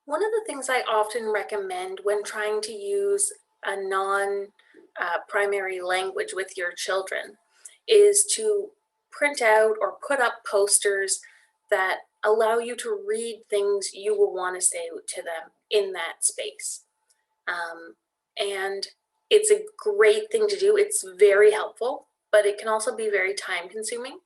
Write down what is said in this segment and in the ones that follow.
One of the things I often recommend when trying to use a non primary language with your children is to print out or put up posters that allow you to read things you will want to say to them in that space. And it's a great thing to do. It's very helpful, but it can also be very time consuming.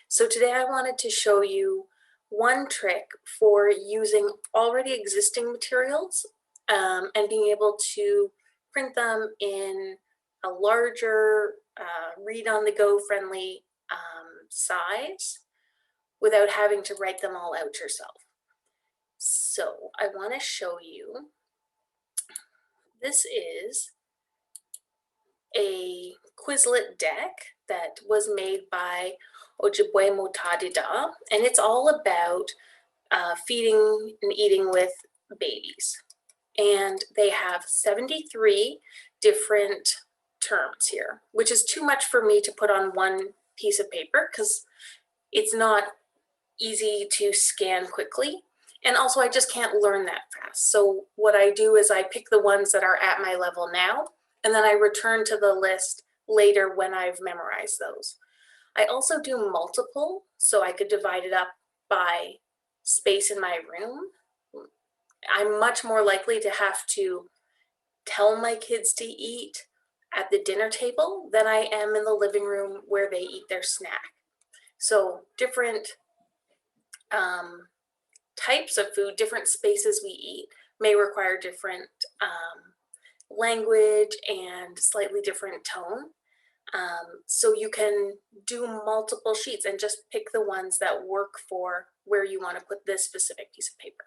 So today I wanted to show you one trick for using already existing materials and being able to print them in a larger, read-on-the-go friendly size without having to write them all out yourself. So I want to show you, this is a Quizlet deck that was made by Ojibwe-Motadida, and it's all about feeding and eating with babies. And they have 73 different terms here, which is too much for me to put on one piece of paper because it's not easy to scan quickly. And also I just can't learn that fast. So what I do is I pick the ones that are at my level now, and then I return to the list later when I've memorized those. I also do multiple, so I could divide it up by space in my room. I'm much more likely to have to tell my kids to eat at the dinner table than I am in the living room where they eat their snack. So different types of food, different spaces we eat may require different language and slightly different tone. So you can do multiple sheets and just pick the ones that work for where you want to put this specific piece of paper.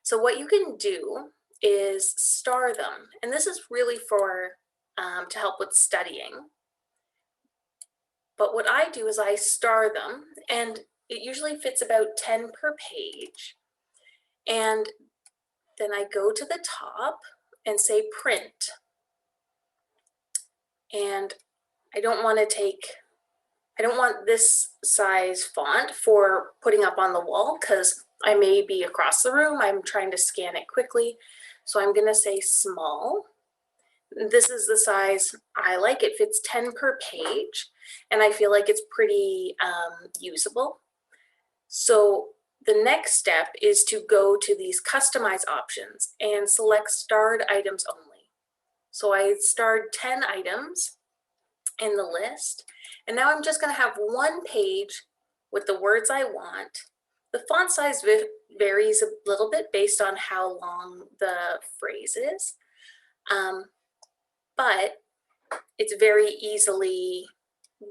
So what you can do is star them, and this is really for to help with studying. But what I do is I star them, and it usually fits about 10 per page. And then I go to the top and say print. And I don't want this size font for putting up on the wall because I may be across the room. I'm trying to scan it quickly. So I'm going to say small. This is the size I like. It fits 10 per page, and I feel like it's pretty usable. So the next step is to go to these customize options and select starred items only. So I starred 10 items in the list, and now I'm just going to have one page with the words I want. The font size varies a little bit based on how long the phrase is, but it's very easily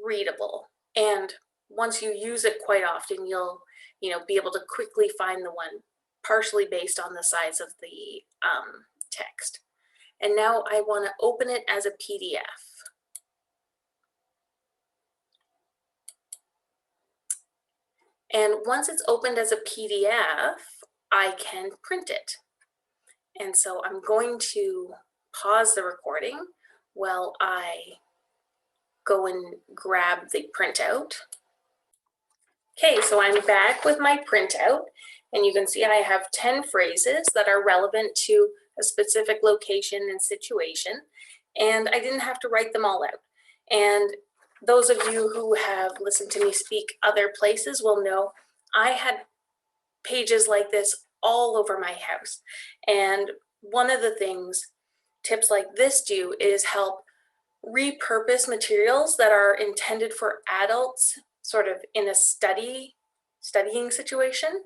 readable. And once you use it quite often, you'll be able to quickly find the one partially based on the size of the text. And now I want to open it as a PDF. And once it's opened as a PDF, I can print it. And so I'm going to pause the recording while I go and grab the printout. Okay, so I'm back with my printout, and you can see I have 10 phrases that are relevant to a specific location and situation, and I didn't have to write them all out. And those of you who have listened to me speak other places will know I had pages like this all over my house. And one of the things tips like this do is help repurpose materials that are intended for adults sort of in a studying situation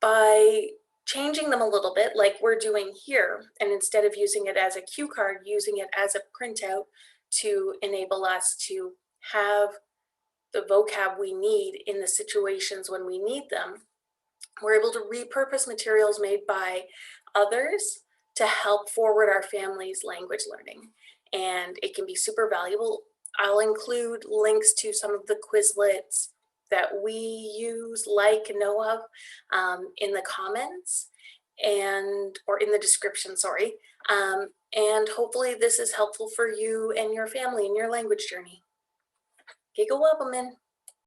by changing them a little bit like we're doing here, and instead of using it as a cue card, using it as a printout to enable us to have the vocab we need in the situations when we need them. We're able to repurpose materials made by others to help forward our family's language learning. And it can be super valuable. I'll include links to some of the Quizlets that we use, like, know of, in the comments or in the description, sorry. And hopefully this is helpful for you and your family in your language journey. Gigawabbaman.